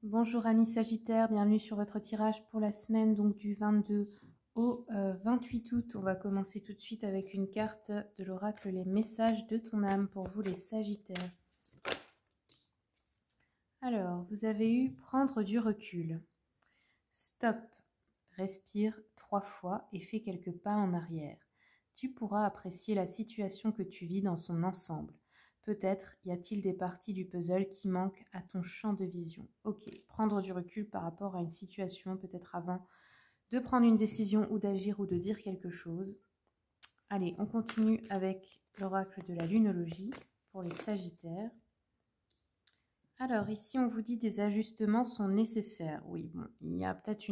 Bonjour amis Sagittaires, bienvenue sur votre tirage pour la semaine donc du 22 au 28 août. On va commencer tout de suite avec une carte de l'oracle Les messages de ton âme pour vous les Sagittaires. Alors, vous avez eu prendre du recul. Stop, respire 3 fois et fais quelques pas en arrière. Tu pourras apprécier la situation que tu vis dans son ensemble. Peut-être y a-t-il des parties du puzzle qui manquent à ton champ de vision. Ok, prendre du recul par rapport à une situation, peut-être avant de prendre une décision ou d'agir ou de dire quelque chose. Allez, on continue avec l'oracle de la lunologie pour les Sagittaires. Alors ici, on vous dit des ajustements sont nécessaires. Oui, bon, il y a peut-être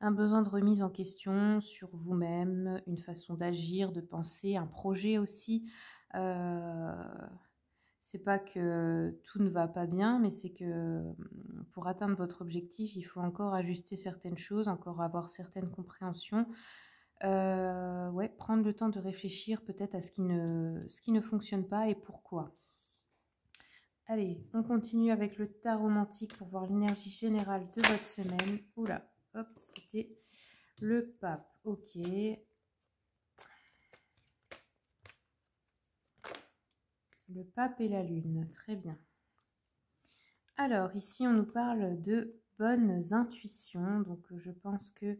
un besoin de remise en question sur vous-même, une façon d'agir, de penser, un projet aussi. C'est pas que tout ne va pas bien, mais c'est que pour atteindre votre objectif, il faut encore ajuster certaines choses, encore avoir certaines compréhensions. Ouais, prendre le temps de réfléchir peut-être à ce qui ne fonctionne pas et pourquoi. Allez, on continue avec le tarot romantique pour voir l'énergie générale de votre semaine. Oula, hop, c'était le pape. Ok. Le pape et la lune, très bien. Alors, ici, on nous parle de bonnes intuitions. Donc, je pense que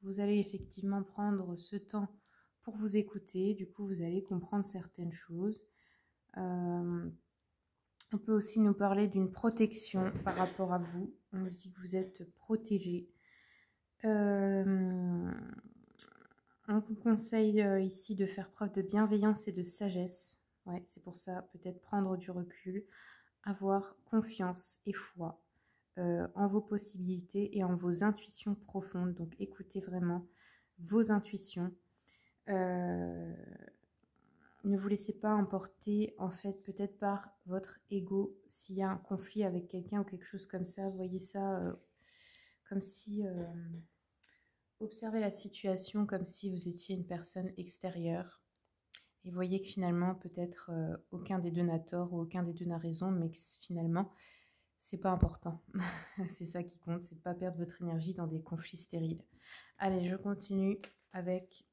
vous allez effectivement prendre ce temps pour vous écouter. Du coup, vous allez comprendre certaines choses. On peut aussi nous parler d'une protection par rapport à vous. On nous dit que vous êtes protégé. On vous conseille ici de faire preuve de bienveillance et de sagesse. Ouais, c'est pour ça, peut-être prendre du recul, avoir confiance et foi en vos possibilités et en vos intuitions profondes. Donc, écoutez vraiment vos intuitions. Ne vous laissez pas emporter, en fait, peut-être par votre ego. S'il y a un conflit avec quelqu'un ou quelque chose comme ça, voyez ça comme si... observez la situation comme si vous étiez une personne extérieure. Et voyez que finalement, peut-être aucun des deux n'a tort ou aucun des deux n'a raison, mais que finalement, c'est pas important. C'est ça qui compte, c'est de ne pas perdre votre énergie dans des conflits stériles. Allez, je continue avec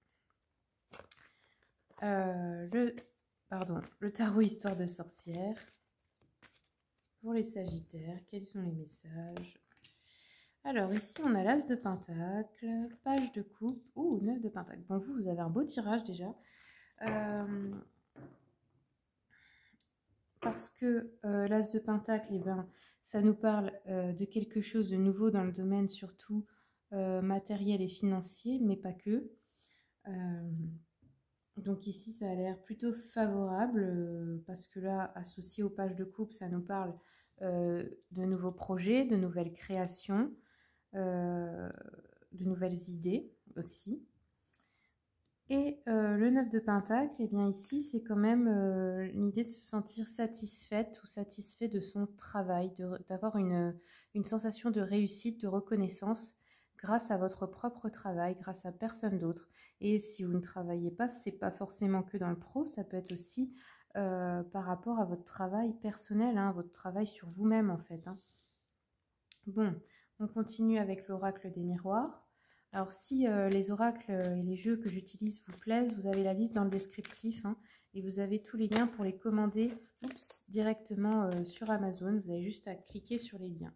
le tarot Histoire de sorcière. Pour les Sagittaires, quels sont les messages? Alors ici, on a l'As de Pentacle, page de coupe, ou 9 de Pentacle. Bon, vous avez un beau tirage déjà. Parce que l'As de Pentacle, eh ben, ça nous parle de quelque chose de nouveau dans le domaine surtout matériel et financier, mais pas que. Donc ici, ça a l'air plutôt favorable parce que là, associé aux pages de coupe, ça nous parle de nouveaux projets, de nouvelles créations, de nouvelles idées aussi. Et le 9 de Pentacle, eh bien ici, c'est quand même l'idée de se sentir satisfaite ou satisfait de son travail, d'avoir une sensation de réussite, de reconnaissance grâce à votre propre travail, grâce à personne d'autre. Et si vous ne travaillez pas, c'est pas forcément que dans le pro, ça peut être aussi par rapport à votre travail personnel, hein, votre travail sur vous-même en fait. Hein. Bon, on continue avec l'oracle des miroirs. Alors si les oracles et les jeux que j'utilise vous plaisent, vous avez la liste dans le descriptif hein, et vous avez tous les liens pour les commander directement sur Amazon. Vous avez juste à cliquer sur les liens.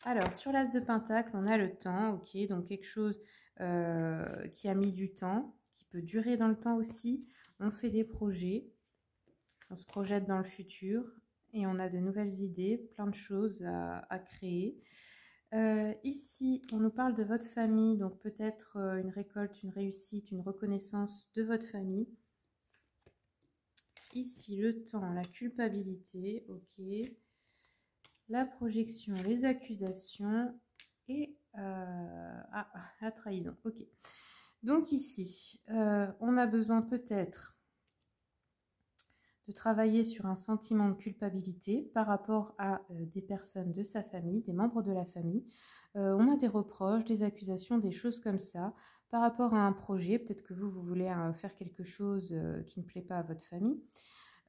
Alors sur l'As de Pentacle, on a le temps, ok, donc quelque chose qui a mis du temps, qui peut durer dans le temps aussi. On fait des projets, on se projette dans le futur et on a de nouvelles idées, plein de choses à créer. Ici, on nous parle de votre famille, donc peut-être une récolte, une réussite, une reconnaissance de votre famille. Ici, le temps, la culpabilité, ok. La projection, les accusations et la trahison, ok. Donc ici, on a besoin peut-être de travailler sur un sentiment de culpabilité par rapport à des personnes de sa famille, des membres de la famille. On a des reproches, des accusations, des choses comme ça par rapport à un projet. Peut-être que vous voulez faire quelque chose qui ne plaît pas à votre famille.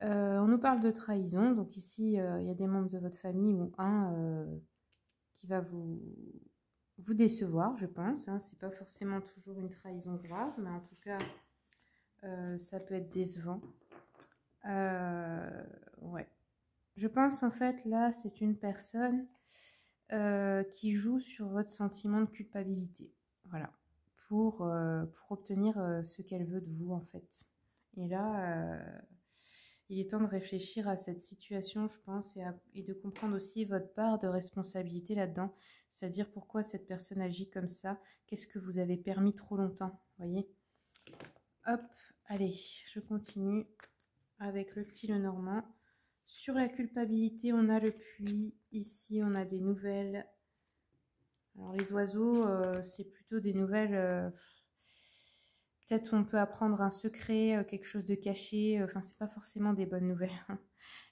On nous parle de trahison. Donc ici, il y a des membres de votre famille ou un qui va vous décevoir, je pense. Hein. C'est pas forcément toujours une trahison grave, mais en tout cas, ça peut être décevant. Ouais. Je pense en fait, là, c'est une personne qui joue sur votre sentiment de culpabilité. Voilà. Pour obtenir ce qu'elle veut de vous, en fait. Et là, il est temps de réfléchir à cette situation, je pense, et de comprendre aussi votre part de responsabilité là-dedans. C'est-à-dire pourquoi cette personne agit comme ça. Qu'est-ce que vous avez permis trop longtemps, voyez? Hop, allez, je continue avec le petit Lenormand. Sur la culpabilité, on a le puits. Ici, on a des nouvelles. Alors, les oiseaux, c'est plutôt des nouvelles... peut-être on peut apprendre un secret, quelque chose de caché. Enfin, c'est pas forcément des bonnes nouvelles.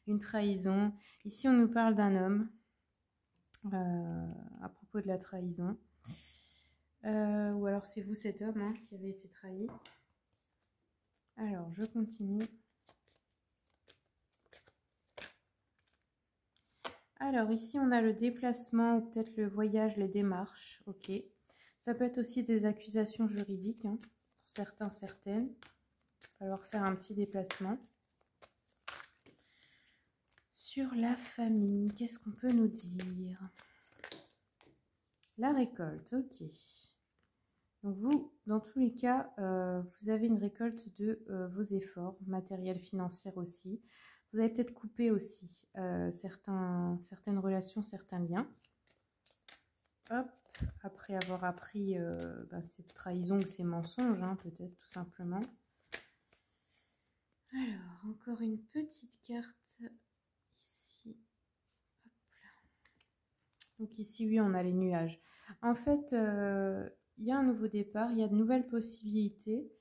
Une trahison. Ici, on nous parle d'un homme à propos de la trahison. Ou alors, c'est vous, cet homme, hein, qui avait été trahi. Alors, je continue. Alors, ici, on a le déplacement ou peut-être le voyage, les démarches. Ok. Ça peut être aussi des accusations juridiques, hein, pour certains, certaines. Il va falloir faire un petit déplacement. Sur la famille, qu'est-ce qu'on peut nous dire? La récolte, ok. Donc vous, dans tous les cas, vous avez une récolte de vos efforts, matériels, financiers aussi. Vous avez peut-être coupé aussi certaines relations, certains liens. Hop, après avoir appris cette trahison ou ces mensonges, hein, peut-être tout simplement. Alors, encore une petite carte ici. Hop là. Donc ici, oui, on a les nuages. En fait, il y a un nouveau départ, il y a de nouvelles possibilités,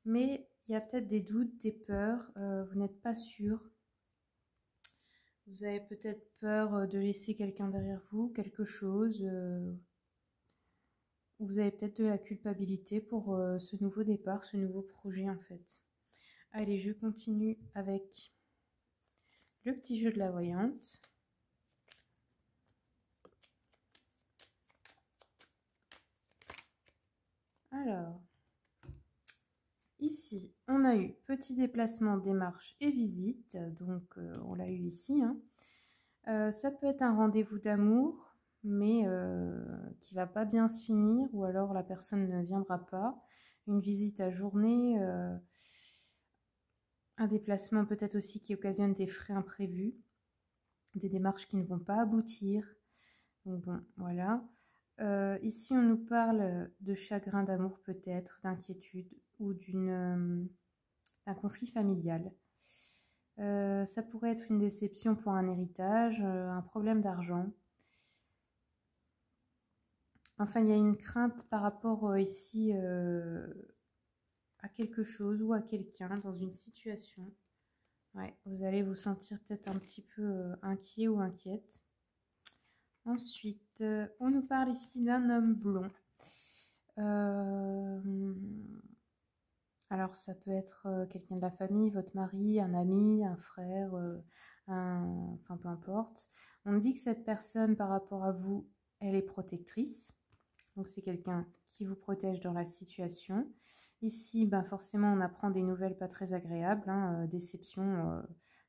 mais il y a peut-être des doutes, des peurs, vous n'êtes pas sûr. Vous avez peut-être peur de laisser quelqu'un derrière vous, quelque chose. Vous avez peut-être de la culpabilité pour ce nouveau départ, ce nouveau projet en fait. Allez, je continue avec le petit jeu de la voyante. Alors, ici, on a eu petit déplacement, démarche et visite. Donc, on l'a eu ici. Hein. Ça peut être un rendez-vous d'amour, mais qui va pas bien se finir, ou alors la personne ne viendra pas. Une visite à journée, un déplacement peut-être aussi qui occasionne des frais imprévus, des démarches qui ne vont pas aboutir. Donc bon, voilà. Ici, on nous parle de chagrin d'amour peut-être, d'inquiétude ou d'un conflit familial. Ça pourrait être une déception pour un héritage, un problème d'argent. Enfin, il y a une crainte par rapport ici à quelque chose ou à quelqu'un dans une situation. Ouais, vous allez vous sentir peut-être un petit peu inquiet ou inquiète. Ensuite, on nous parle ici d'un homme blond. Alors, ça peut être quelqu'un de la famille, votre mari, un ami, un frère, enfin peu importe. On dit que cette personne, par rapport à vous, elle est protectrice. Donc, c'est quelqu'un qui vous protège dans la situation. Ici, ben, forcément, on apprend des nouvelles pas très agréables, hein, déception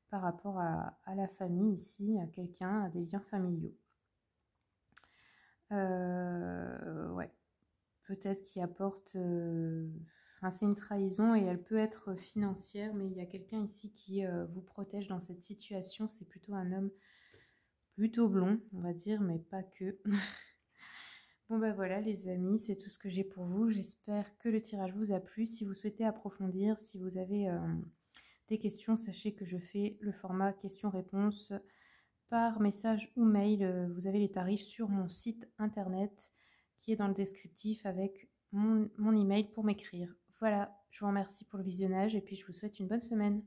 par rapport à la famille ici, à quelqu'un, à des liens familiaux. Ouais, peut-être qui apporte... Enfin, c'est une trahison et elle peut être financière, mais il y a quelqu'un ici qui vous protège dans cette situation. C'est plutôt un homme plutôt blond, on va dire, mais pas que. Bon ben voilà les amis, c'est tout ce que j'ai pour vous. J'espère que le tirage vous a plu. Si vous souhaitez approfondir, si vous avez des questions, sachez que je fais le format questions-réponses par message ou mail. Vous avez les tarifs sur mon site internet qui est dans le descriptif avec mon email pour m'écrire. Voilà, je vous remercie pour le visionnage et puis je vous souhaite une bonne semaine.